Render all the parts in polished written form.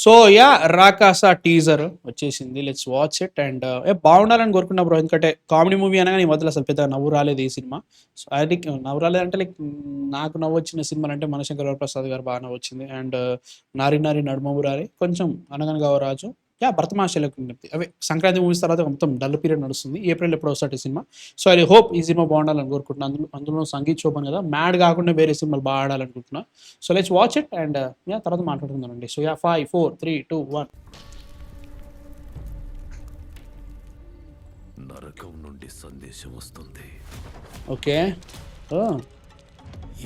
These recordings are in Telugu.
సో యా రాకాస టీజర్ వచ్చేసింది. లెట్స్ వాచ్ ఇట్ అండ్ బాగుండాలని కోరుకున్నా బ్రో. ఎందుకంటే కామెడీ మూవీ అనగానే ఈ మధ్యలో అసలు పెద్దగా నవ్వు రాలేదు ఈ సినిమా. సో అది నవ్వు రాలేదంటే లైక్ నాకు నవ్వు వచ్చిన సినిమాలు అంటే మనశంకర్ వరప్రసాద్ గారు బాగా నవ్వు వచ్చింది. అండ్ నారి నారి నడుమ మురారి, కొంచెం అనగనగా ఓ రాజు, యా భరతమాషలకు అవే సంక్రాంతి మూవీస్ తర్వాత మొత్తం డల్ పీరియడ్ నడుస్తుంది. ఏప్రిల్ ఎప్పుడు వస్తాడు ఈ సినిమా. సో ఐ హోప్ ఈ సినిమా బాగుండాలని కోరుకుంటున్నాను. అందులో సంగీత్ శోభన్ కదా, మ్యాడ్ కాకుండా వేరే సినిమాలు బాగా ఆడాలనుకుంటున్నా. So let's watch it and yeah తర్వాత మాట్లాడుకుందామండి. So yeah 5 4 3 2 1. నరకం నుండి సందేశం వస్తుంది. ఓకే.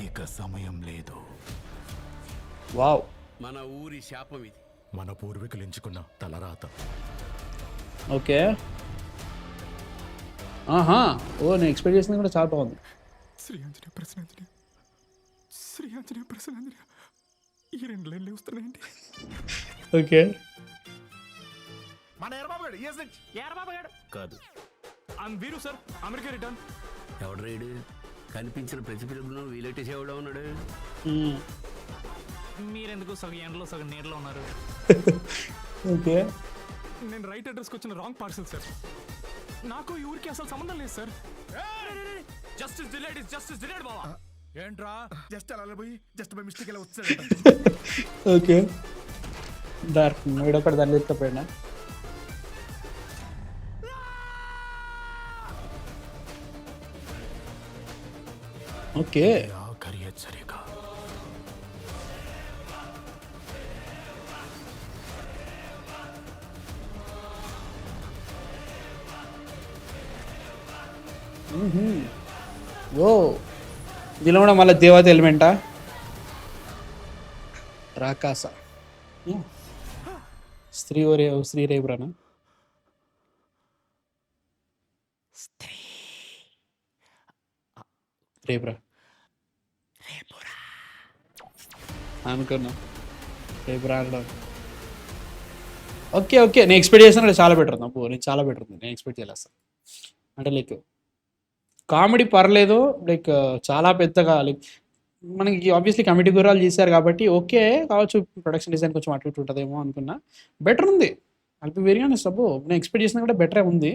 ఇక సమయం లేదు. వావ్. మన ఊరి శాపం ఇది. మన పూర్వీకులు ఎంచుకున్న తలరాత. ఓకే. ఆహా. ఓ నేను ఎక్స్పెక్ట్ చేసింది కూడా చాలా బాగుంది. శ్రీ ఆంజనేయ ప్రసన్నాంజనేయ, శ్రీ ఆంజనేయ ప్రసన్నాంజనేయ, ఈ 2 లైన్లు వస్తున్నాయండి. ఓకే. మన ఎర్రబాబు గారు కాదు, వీరు సార్, అమెరికా రిటర్న్. ఎవడు రైడు కనిపించిన ప్రతి పిలుపును వీలెట్టేసి ఎవడో ఉన్నాడు. మీరెందుకు సగం ఎండలో సగం నీడలో ఉన్నారు? ఓకే. నేను రైట్ అడ్రస్కి వచ్చిన రాంగ్ పార్సల్ సార్. నాకు ఈ ఊరికి అసలు సంబంధం లేదు sir. Justice delayed is justice delayed బావా. ఏంట్రా జస్ట్ అలా పోయి జస్ట్ బై మిస్టేక్ ఇలా వచ్చాడు. ఓకే. డార్క్ వీడొకటి దాన్ని ఎత్తపోయినా. ఓకే. ఆఖరి హెచ్చరిక. ఓ దీనిలో కూడా మళ్ళీ దేవత ఎలిమెంటా? రాకాస స్త్రీ స్త్రీ రేపురానా? రేపురా అనుకున్నా. రేపురా అనడం. Okay okay. నేను ఎక్స్పెక్ట్ చేసిన చాలా బెటర్ ఉంది. అబ్బో నేను చాలా బెటర్ ఉంది. నేను ఎక్స్పెక్ట్ చేయలేదు అంటే లైక్ కామెడీ పర్లేదు, లైక్ చాలా పెద్దగా లైక్ మనకి ఆబ్వియస్లీ కమిటీ గురాలు చేశారు కాబట్టి ఓకే కావచ్చు. ప్రొడక్షన్ డిజైన్ కొంచెం అటు ఇటు ఉంటుందేమో అనుకున్నా. బెటర్ ఉంది. అల్పి వెరీ ఆనెస్ట్. అబ్బో నేను ఎక్స్పెక్ట్ చేసిన కూడా బెటరే ఉంది.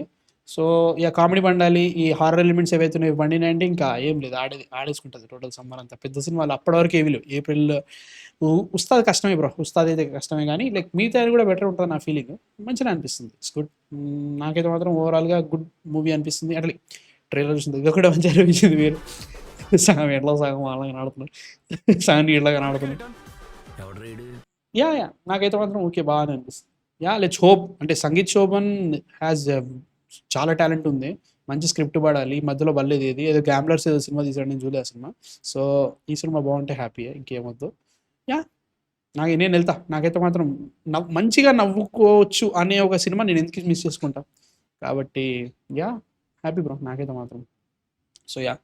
సో ఇక కామెడీ పండాలి, ఈ హారర్ ఎలిమెంట్స్ ఏవైతే ఉన్నాయో పండినాయంటే ఇంకా ఏం లేదు, ఆడేసుకుంటుంది టోటల్ సమ్మర్ అంతా. పెద్ద సినిమాలు అప్పటి వరకు ఏమీ లేవు. ఏప్రిల్ ఉస్తాద్ కష్టమే బ్రో, ఉస్తాద్ అయితే కష్టమే, కానీ లైక్ మిగతా కూడా బెటర్ ఉంటుంది నా ఫీలింగ్. మంచిగా అనిపిస్తుంది. It's good. నాకైతే మాత్రం ఓవరాల్గా గుడ్ మూవీ అనిపిస్తుంది. అట్లా ట్రైలర్ చూసింది ఇది కూడా మంచిగా అనిపించింది. మీరు సగం ఎట్లా సగం అలాగే ఆడుతున్నారు, సగం నీళ్ళగా ఆడుతున్నారు. ఎవడు రైడు యా యా నాకైతే మాత్రం ఓకే బాగానే అనిపిస్తుంది. Yeah let's hope. అంటే సంగీత్ శోభన్ హ్యాస్ చాలా టాలెంట్ ఉంది. మంచి స్క్రిప్ట్ పడాలి. మధ్యలో బల్లేదు ఏదో గ్యాంబ్లర్స్ ఏదో సినిమా తీసాడు, నేను చూడలేదు ఆ సినిమా. సో ఈ సినిమా బాగుంటే హ్యాపీ, ఇంకేమొద్దు. యా నేను వెళ్తా. నాకైతే మాత్రం మంచిగా నవ్వుకోవచ్చు అనే ఒక సినిమా నేను ఎందుకు మిస్ చేసుకుంటా. కాబట్టి యా హ్యాపీ బ్రో నాకైతే మాత్రం. So yeah